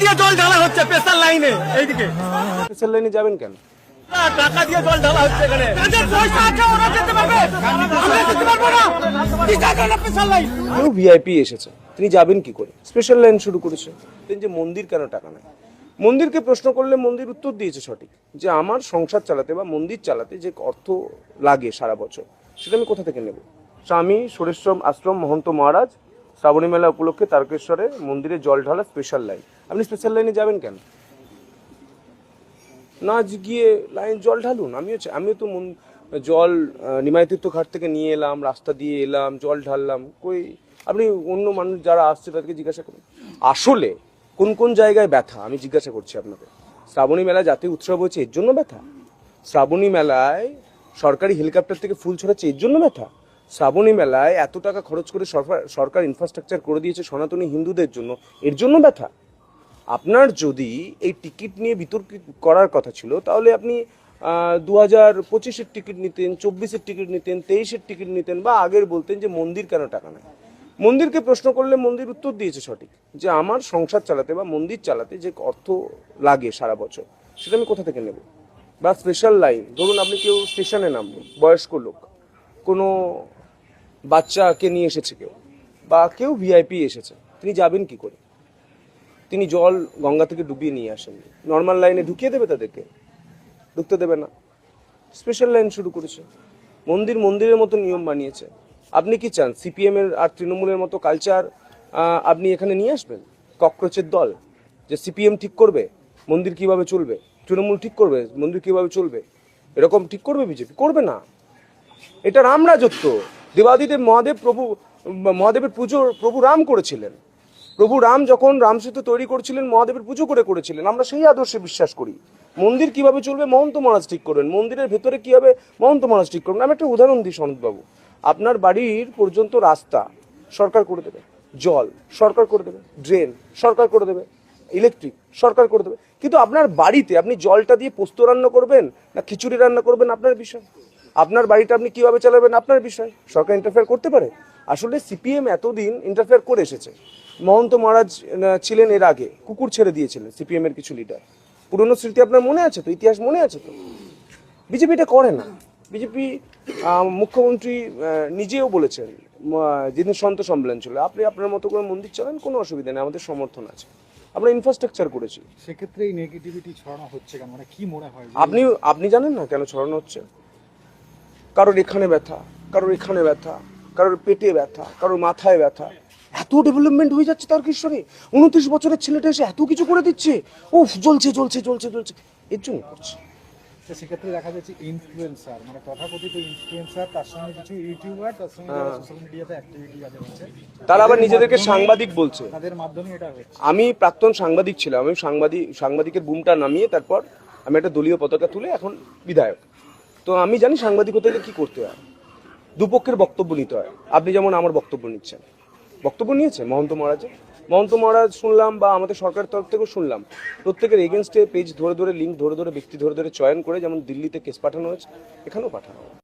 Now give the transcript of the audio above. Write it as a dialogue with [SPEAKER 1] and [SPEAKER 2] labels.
[SPEAKER 1] দিয়ে জল ঢালা হচ্ছে স্পেশাল লাইনে। এইদিকে
[SPEAKER 2] স্পেশাল লাইনে যাবেন কেন?
[SPEAKER 1] টাকা দিয়ে জল ঢালা হচ্ছে এখানে। যাদের পয়সা আছে ওরা যেতে পারবে, আমরা যেতে পারবো না। কি জায়গা স্পেশাল লাইন?
[SPEAKER 2] কেউ ভিআইপি এসেছে, তিনি যাবেন কি করে? স্পেশাল লাইন শুরু করেছে। যে মন্দির কেন টাকা নেয়? মন্দিরকে প্রশ্ন করলে মন্দির উত্তর দিয়েছে সঠিক, যে আমার সংসার চালাতে বা মন্দির চালাতে যে অর্থ লাগে সারা বছর, সেটা আমি কোথা থেকে নেব? স্বামী সুরেশ্রম আশ্রম মহন্ত মহারাজ শ্রাবণী মেলা উপলক্ষে তারকেশ্বরে মন্দিরে জল ঢালা স্পেশাল লাইন। আপনি স্পেশাল লাইনে যাবেন কেন? না গিয়ে লাইন জল ঢালুন। আমিও তো জল নিমাইতীর্থ ঘাট থেকে নিয়ে এলাম, রাস্তা দিয়ে এলাম, জল ঢাললাম। কই আপনি অন্য মানুষ যারা আসছে তাদেরকে জিজ্ঞাসা করুন আসলে কোন কোন জায়গায় ব্যথা। আমি জিজ্ঞাসা করছি আপনাকে, শ্রাবণী মেলা জাতীয় উৎসব হচ্ছে এর জন্য ব্যথা? শ্রাবণী মেলায় সরকারি হেলিকপ্টার থেকে ফুল ছড়াচ্ছে এর জন্য ব্যথা? শ্রাবণী মেলায় এত টাকা খরচ করে সরকার ইনফ্রাস্ট্রাকচার করে দিয়েছে সনাতনী হিন্দুদের জন্য, এর জন্য ব্যথা? আপনার যদি এই টিকিট নিয়ে বিতর্ক করার কথা ছিল তাহলে আপনি 2025-এর টিকিট নিতেন, 24-এর টিকিট নিতেন, 23-এর টিকিট নিতেন, বা আগের বলতেন যে মন্দির কেন টাকা নেয়। মন্দিরকে প্রশ্ন করলে মন্দির উত্তর দিয়েছে সঠিক, যে আমার সংসার চালাতে বা মন্দির চালাতে যে অর্থ লাগে সারা বছর, সেটা আমি কোথা থেকে নেব? বা স্পেশাল লাইন, ধরুন আপনি কেউ স্টেশনে নামলো, বয়স্ক লোক, কোনো বাচ্চাকে নিয়ে এসেছে কেউ, বা কেউ ভিআইপি এসেছে, তিনি যাবেন কি করে? তিনি জল গঙ্গা থেকে ডুবিয়ে নিয়ে আসেন, নর্মাল লাইনে ঢুকিয়ে দেবে তাদেরকে? ঢুকতে দেবে না। স্পেশাল লাইন শুরু করেছে। মন্দিরের মতো নিয়ম বানিয়েছে। আপনি কি চান সিপিএম এর আর তৃণমূলের মতো কালচার আপনি এখানে নিয়ে আসবেন? ককরোচের দল, যে সিপিএম ঠিক করবে মন্দির কিভাবে চলবে, তৃণমূল ঠিক করবে মন্দির কিভাবে চলবে, এরকম ঠিক করবে বিজেপি? করবে না। এটা রাম রাজত্ব। দেবাদিদেব মহাদেবের পুজো প্রভু রাম করেছিলেন। প্রভু রাম যখন রামসেতু তৈরি করেছিলেন মহাদেবের পুজো করেছিলেন। আমরা সেই আদর্শে বিশ্বাস করি। মন্দির কিভাবে চলবে মহন্ত মহারাজ ঠিক করবেন, মন্দিরের ভেতরে কি হবে মহন্ত মহারাজ ঠিক করবেন। আমি একটা উদাহরণ দিই সনৎবাবু, আপনার বাড়ির পর্যন্ত রাস্তা সরকার করে দেবে, জল সরকার করে দেবে, ড্রেন সরকার করে দেবে, ইলেকট্রিক সরকার করে দেবে, কিন্তু আপনার বাড়িতে আপনি জলটা দিয়ে পোস্ত রান্না করবেন না খিচুড়ি রান্না করবেন আপনার বিষয়। আপনার বাড়িটা আপনি কিভাবে চালাবেন আপনার বিষয়। সরকার ইন্টারফেয়ার করতে পারে? আসলে সিপিএম এতদিন ইন্টারফেয়ার করে এসেছে। মহন্ত মহারাজ ছিলেন এর আগে, কুকুর ছেড়ে দিয়েছিলেন সিপিএম এর কিছু লিডার। পুরনো স্মৃতি আপনার মনে আছে তো, ইতিহাস মনে আছে তো। বিজেপি এটা করে না। বিজেপি মুখ্যমন্ত্রী নিজেও বলেছেন যিনি সন্ত সম্মেলন ছিল, আপনি আপনার মতো করে মন্দির চালান, কোনো অসুবিধা নেই, আমাদের সমর্থন আছে, আমরা ইনফ্রাস্ট্রাকচার করেছি।
[SPEAKER 3] সেক্ষেত্রে এই নেগেটিভিটি ছড়ানো হচ্ছে কেন, মানে কি মনে হয়?
[SPEAKER 2] আপনি জানেন না কেন ছড়ানো হচ্ছে? কারোর এখানে ব্যথা, কারোর এখানে ব্যথা, কারোর পেটে ব্যথা, কারোর মাথায় ব্যথা। এত ডেভেলপমেন্ট হয়ে যাচ্ছে তারকেশ্বরে, 29 বছরের ছেলেটা এসে এত কিছু করে দিচ্ছে। উফ, জ্বলছে জ্বলছে জ্বলছে জ্বলছে, এর জন্য করছে।
[SPEAKER 3] সেক্ষেত্রে দেখা যাচ্ছে ইনফ্লুয়েন্সার, মানে তথাকথিত ইনফ্লুয়েন্সার, তার সঙ্গে কিছু ইউটিউবার, তার সঙ্গে সোশ্যাল মিডিয়াতে অ্যাক্টিভিটি যাদের হচ্ছে,
[SPEAKER 2] তারা আবার নিজেদেরকে সাংবাদিক বলছে।
[SPEAKER 3] তাদের মাধ্যমে এটা হচ্ছে।
[SPEAKER 2] আমি প্রাক্তন সাংবাদিক ছিলাম, আমি সাংবাদিকের বুমটা নামিয়ে তারপর আমি একটা দলীয় পতাকা তুলে এখন বিধায়ক। তো আমি জানি সাংবাদিক হতে গেলে কি করতে হয়, দুপক্ষের বক্তব্য নিতে হয়। আপনি যেমন আমার বক্তব্য নিচ্ছেন, বক্তব্য নিয়েছে মহন্ত মহারাজ শুনলাম, বা আমাদের সরকারের তরফ থেকেও শুনলাম, প্রত্যেকের এগেনস্টে পেজ ধরে ধরে, লিঙ্ক ধরে ধরে, ব্যক্তি ধরে ধরে চয়ন করে, যেমন দিল্লিতে কেস পাঠানো হয়েছে এখানেও পাঠানো হবে।